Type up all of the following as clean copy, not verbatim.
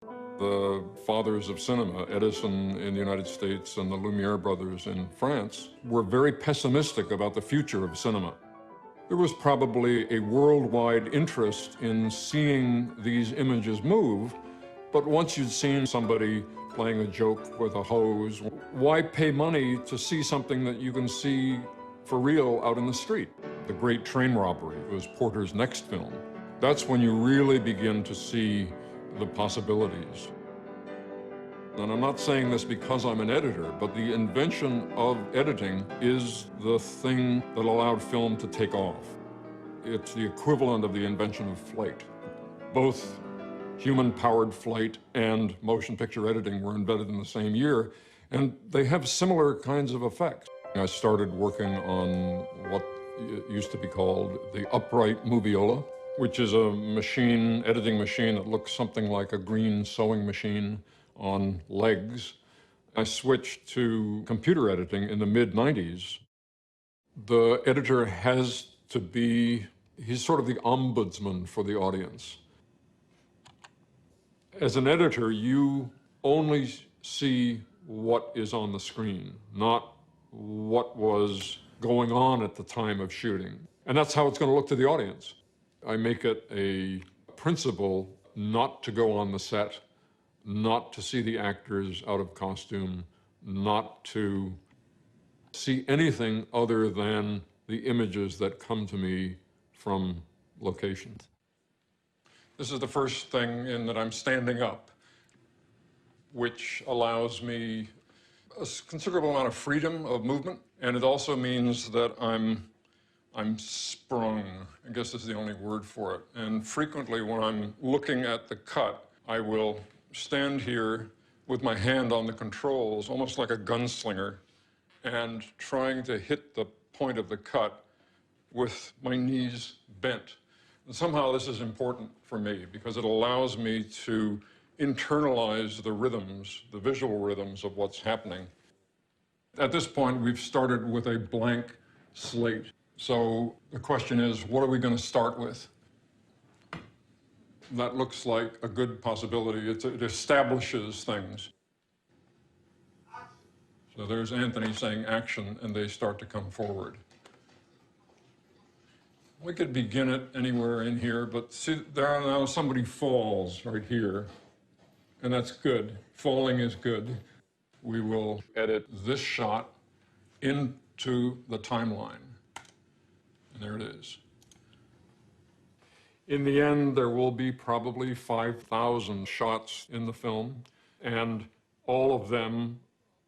The fathers of cinema, Edison in the United States and the Lumiere brothers in France, were very pessimistic about the future of cinema. There was probably a worldwide interest in seeing these images move, but once you'd seen somebody playing a joke with a hose, why pay money to see something that you can see for real out in the street? The Great Train Robbery was Porter's next film. That's when you really begin to see the possibilities. And I'm not saying this because I'm an editor, but the invention of editing is the thing that allowed film to take off. It's the equivalent of the invention of flight. Both human-powered flight and motion picture editing were invented in the same year, and they have similar kinds of effects. I started working on what used to be called the upright moviola, which is a machine, editing machine that looks something like a green sewing machine on legs. I switched to computer editing in the mid-90s. The editor has to be, he's sort of the ombudsman for the audience. As an editor, you only see what is on the screen, not what was going on at the time of shooting. And that's how it's going to look to the audience. I make it a principle not to go on the set, not to see the actors out of costume, not to see anything other than the images that come to me from locations. This is the first thing in that I'm standing up, which allows me a considerable amount of freedom of movement, and it also means that I'm sprung. I guess is the only word for it. And frequently when I'm looking at the cut, I will stand here with my hand on the controls, almost like a gunslinger, and trying to hit the point of the cut with my knees bent. And somehow this is important for me because it allows me to internalize the rhythms, the visual rhythms of what's happening. At this point, we've started with a blank slate. So the question is, what are we going to start with? That looks like a good possibility. It establishes things. So there's Anthony saying action, and they start to come forward. We could begin it anywhere in here, but see, there now somebody falls right here, and that's good. Falling is good. We will edit this shot into the timeline. And there it is. In the end, there will be probably 5,000 shots in the film, and all of them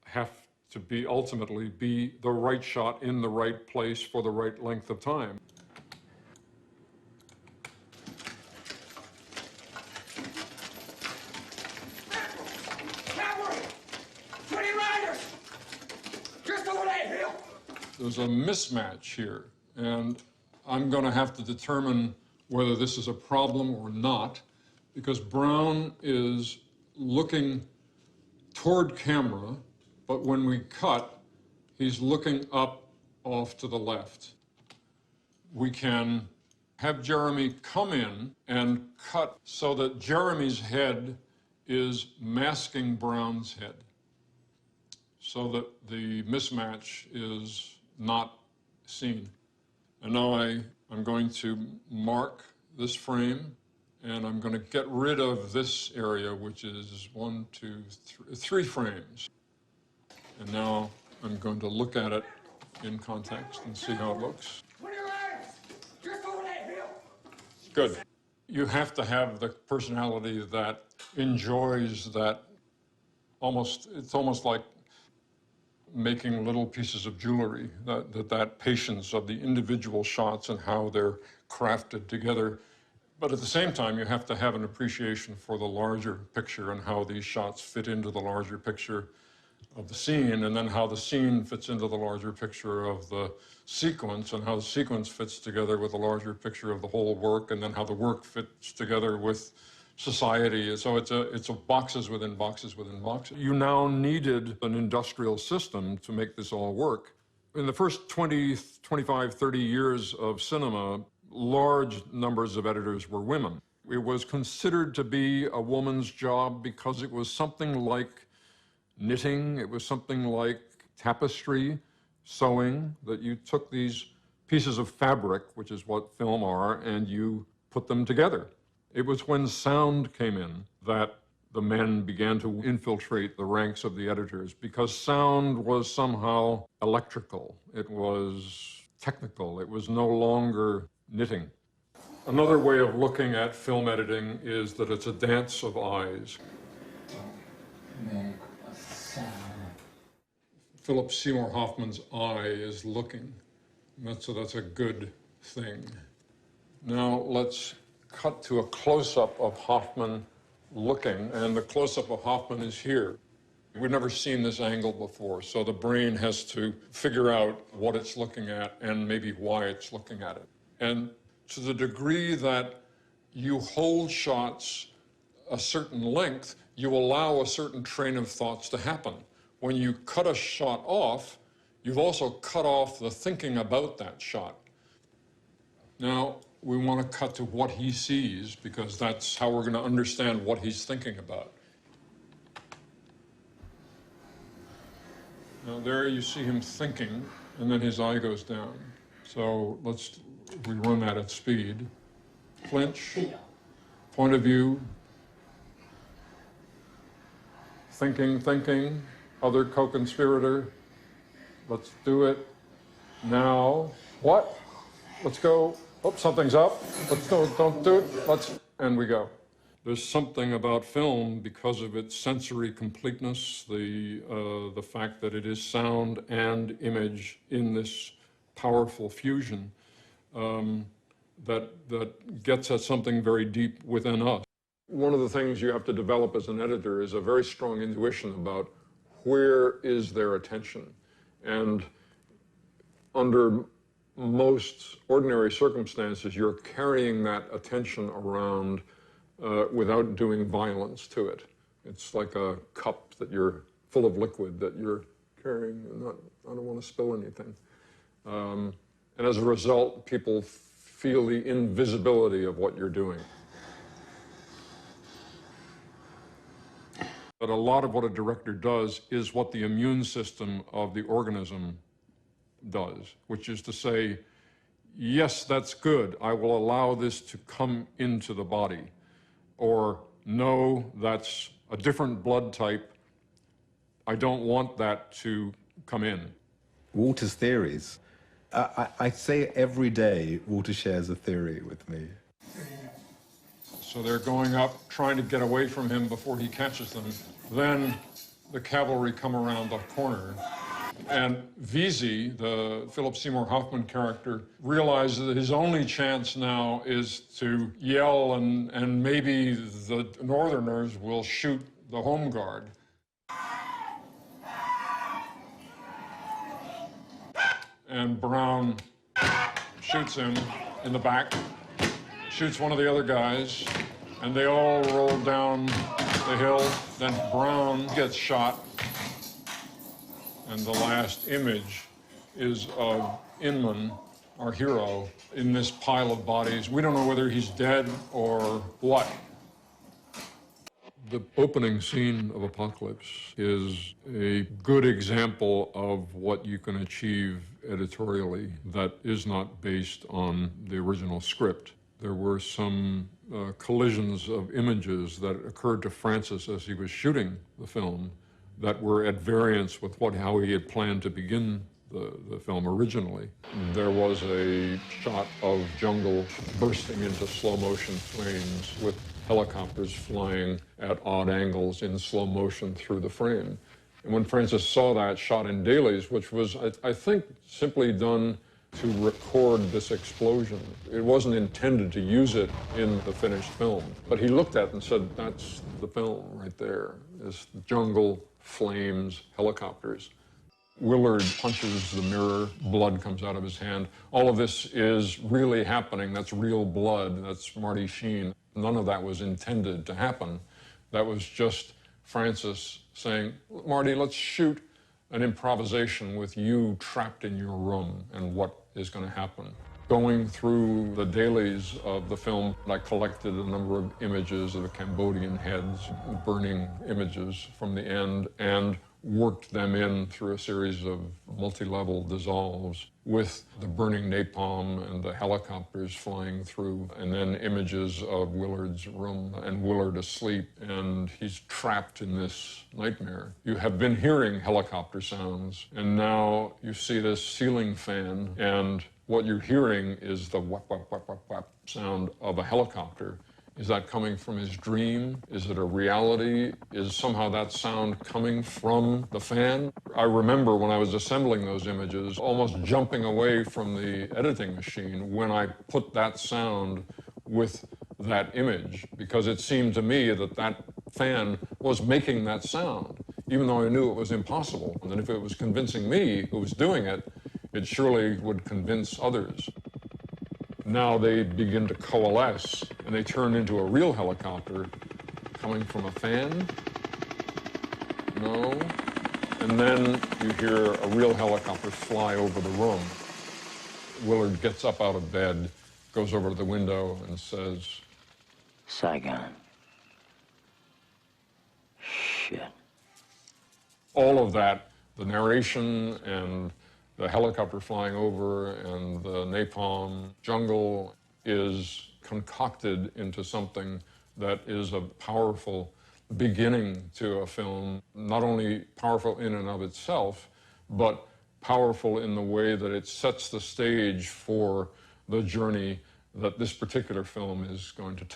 have to be ultimately be the right shot in the right place for the right length of time. There's a mismatch here, and I'm going to have to determine whether this is a problem or not, because Brown is looking toward camera, but when we cut, he's looking up off to the left. We can have Jeremy come in and cut so that Jeremy's head is masking Brown's head, so that the mismatch is not seen. And now I'm going to mark this frame, and I'm going to get rid of this area, which is 1, 2, 3 frames. And now I'm going to look at it in context and see how it looks. Good. You have to have the personality that enjoys that it's almost like making little pieces of jewelry, that patience of the individual shots and how they're crafted together. But at the same time, you have to have an appreciation for the larger picture and how these shots fit into the larger picture of the scene, and then how the scene fits into the larger picture of the sequence, and how the sequence fits together with the larger picture of the whole work, and then how the work fits together with society. So it's a boxes within boxes within boxes. You now needed an industrial system to make this all work. In the first 20, 25, 30 years of cinema, large numbers of editors were women. It was considered to be a woman's job because it was something like knitting, it was something like tapestry, sewing, that you took these pieces of fabric, which is what film are, and you put them together. It was when sound came in that the men began to infiltrate the ranks of the editors, because sound was somehow electrical. It was technical. It was no longer knitting. Another way of looking at film editing is that it's a dance of eyes. Philip Seymour Hoffman's eye is looking. So that's a good thing. Now let's cut to a close-up of Hoffman looking, and the close-up of Hoffman is here. We've never seen this angle before, so the brain has to figure out what it's looking at and maybe why it's looking at it. And to the degree that you hold shots a certain length, you allow a certain train of thoughts to happen. When you cut a shot off, you've also cut off the thinking about that shot. Now, we want to cut to what he sees, because that's how we're going to understand what he's thinking about. Now, there you see him thinking, and then his eye goes down. So let's rerun that at speed. Flinch, point of view, thinking, other co-conspirator. Let's do it now. What? Let's go. Oh, something's up. Let's go. Don't do it. And we go. There's something about film, because of its sensory completeness, the fact that it is sound and image in this powerful fusion, that gets at something very deep within us. One of the things you have to develop as an editor is a very strong intuition about where is their attention. And under most ordinary circumstances, you're carrying that attention around without doing violence to it. It's like a cup that you're full of liquid that you're carrying. I don't want to spill anything. And as a result, people feel the invisibility of what you're doing. But a lot of what a director does is what the immune system of the organism does, which is to say, yes, that's good. I will allow this to come into the body. Or, no, that's a different blood type. I don't want that to come in. Walter's theories. I say every day, Walter shares a theory with me. So they're going up, trying to get away from him before he catches them. Then the cavalry come around the corner. And Vesey, the Philip Seymour Hoffman character, realizes that his only chance now is to yell, and maybe the Northerners will shoot the home guard. And Brown shoots him in the back, shoots one of the other guys, and they all roll down the hill. Then Brown gets shot. And the last image is of Inman, our hero, in this pile of bodies. We don't know whether he's dead or what. The opening scene of Apocalypse is a good example of what you can achieve editorially that is not based on the original script. There were some collisions of images that occurred to Francis as he was shooting the film that were at variance with how he had planned to begin the film originally. There was a shot of jungle bursting into slow motion flames with helicopters flying at odd angles in slow motion through the frame. And when Francis saw that shot in dailies, which was, I think, simply done to record this explosion, it wasn't intended to use it in the finished film. But he looked at it and said, that's the film right there, is the jungle, flames, helicopters. Willard punches the mirror, blood comes out of his hand. All of this is really happening. That's real blood. That's Marty Sheen. None of that was intended to happen. That was just Francis saying, Marty, let's shoot an improvisation with you trapped in your room and what is going to happen. Going through the dailies of the film, I collected a number of images of the Cambodian heads, burning images from the end, and worked them in through a series of multi-level dissolves with the burning napalm and the helicopters flying through, and then images of Willard's room and Willard asleep, and he's trapped in this nightmare. You have been hearing helicopter sounds, and now you see this ceiling fan, and what you're hearing is the whap, whap, whap, whap, whap sound of a helicopter. Is that coming from his dream? Is it a reality? Is somehow that sound coming from the fan? I remember when I was assembling those images, almost jumping away from the editing machine when I put that sound with that image, because it seemed to me that that fan was making that sound, even though I knew it was impossible. And if it was convincing me who was doing it, it surely would convince others. Now they begin to coalesce, and they turn into a real helicopter coming from a fan. No. And then you hear a real helicopter fly over the room. Willard gets up out of bed, goes over to the window, and says, Saigon. Shit. All of that, the narration and the helicopter flying over and the napalm jungle, is concocted into something that is a powerful beginning to a film, not only powerful in and of itself, but powerful in the way that it sets the stage for the journey that this particular film is going to take.